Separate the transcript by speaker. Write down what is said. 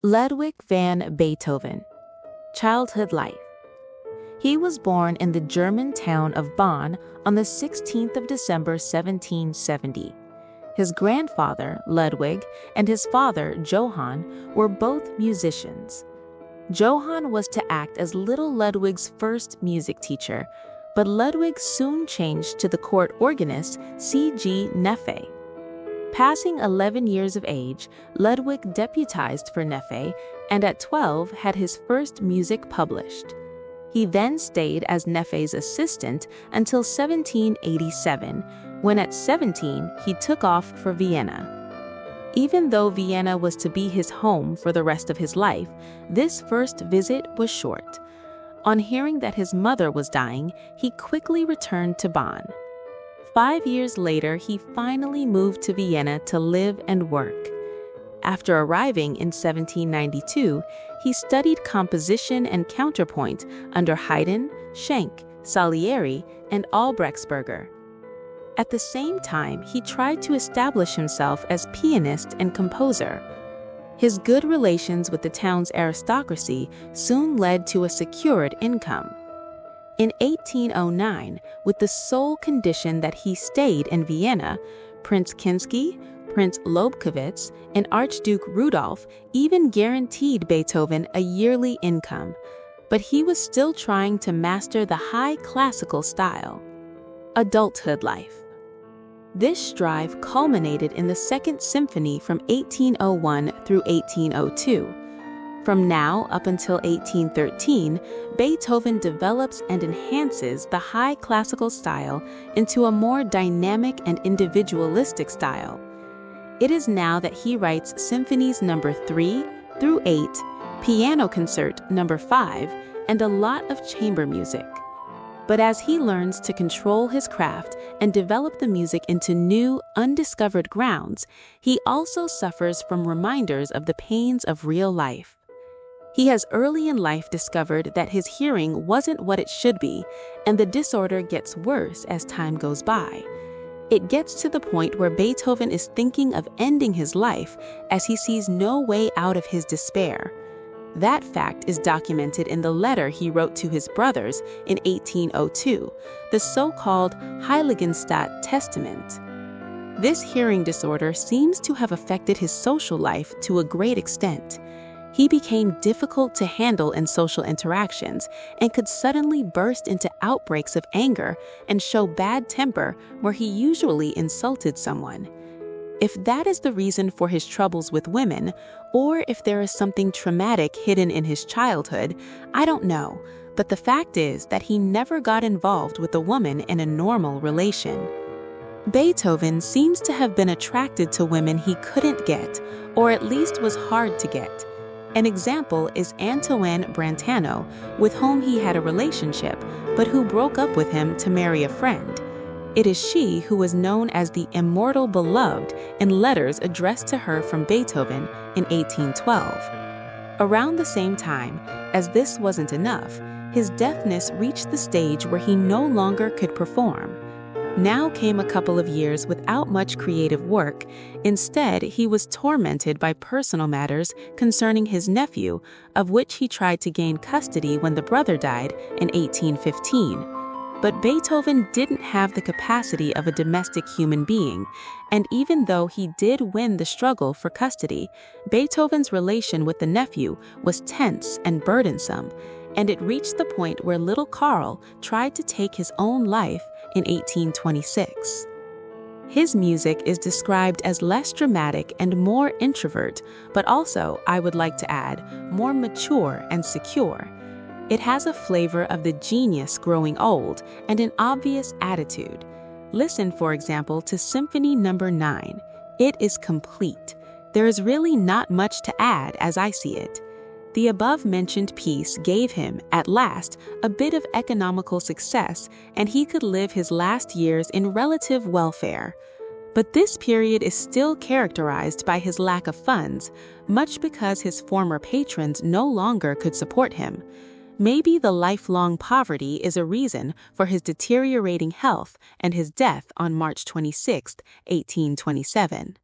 Speaker 1: Ludwig van Beethoven. Childhood life. He was born in the German town of Bonn on the 16th of December 1770. His grandfather, Ludwig, and his father, Johann, were both musicians. Johann was to act as little Ludwig's first music teacher, but Ludwig soon changed to the court organist C.G. Neffe. Passing 11 years of age, Ludwig deputized for Neffe and at 12 had his first music published. He then stayed as Neffe's assistant until 1787, when at 17 he took off for Vienna. Even though Vienna was to be his home for the rest of his life, this first visit was short. On hearing that his mother was dying, he quickly returned to Bonn. 5 years later, he finally moved to Vienna to live and work. After arriving in 1792, he studied composition and counterpoint under Haydn, Schenk, Salieri, and Albrechtsberger. At the same time, he tried to establish himself as pianist and composer. His good relations with the town's aristocracy soon led to a secured income. In 1809, with the sole condition that he stayed in Vienna, Prince Kinsky, Prince Lobkowitz, and Archduke Rudolph even guaranteed Beethoven a yearly income, but he was still trying to master the high classical style. Adulthood life. This strive culminated in the Second Symphony from 1801 through 1802. From now up until 1813, Beethoven develops and enhances the high classical style into a more dynamic and individualistic style. It is now that he writes Symphonies number 3 through 8, Piano Concert number 5, and a lot of chamber music. But as he learns to control his craft and develop the music into new, undiscovered grounds, he also suffers from reminders of the pains of real life. He has early in life discovered that his hearing wasn't what it should be, and the disorder gets worse as time goes by. It gets to the point where Beethoven is thinking of ending his life as he sees no way out of his despair. That fact is documented in the letter he wrote to his brothers in 1802, the so-called Heiligenstadt Testament. This hearing disorder seems to have affected his social life to a great extent. He became difficult to handle in social interactions and could suddenly burst into outbreaks of anger and show bad temper where he usually insulted someone. If that is the reason for his troubles with women, or if there is something traumatic hidden in his childhood, I don't know, but the fact is that he never got involved with a woman in a normal relation. Beethoven seems to have been attracted to women he couldn't get, or at least was hard to get. An example is Antoine Brantano, with whom he had a relationship, but who broke up with him to marry a friend. It is she who was known as the Immortal Beloved in letters addressed to her from Beethoven in 1812. Around the same time, as this wasn't enough, his deafness reached the stage where he no longer could perform. Now came a couple of years without much creative work. Instead, he was tormented by personal matters concerning his nephew, of which he tried to gain custody when the brother died in 1815. But Beethoven didn't have the capacity of a domestic human being, and even though he did win the struggle for custody, Beethoven's relation with the nephew was tense and burdensome, and it reached the point where little Karl tried to take his own life in 1826. His music is described as less dramatic and more introvert, but also, I would like to add, more mature and secure. It has a flavor of the genius growing old and an obvious attitude. Listen, for example, to Symphony number 9. It is complete. There is really not much to add as I see it. The above-mentioned piece gave him, at last, a bit of economical success, and he could live his last years in relative welfare. But this period is still characterized by his lack of funds, much because his former patrons no longer could support him. Maybe the lifelong poverty is a reason for his deteriorating health and his death on March 26, 1827.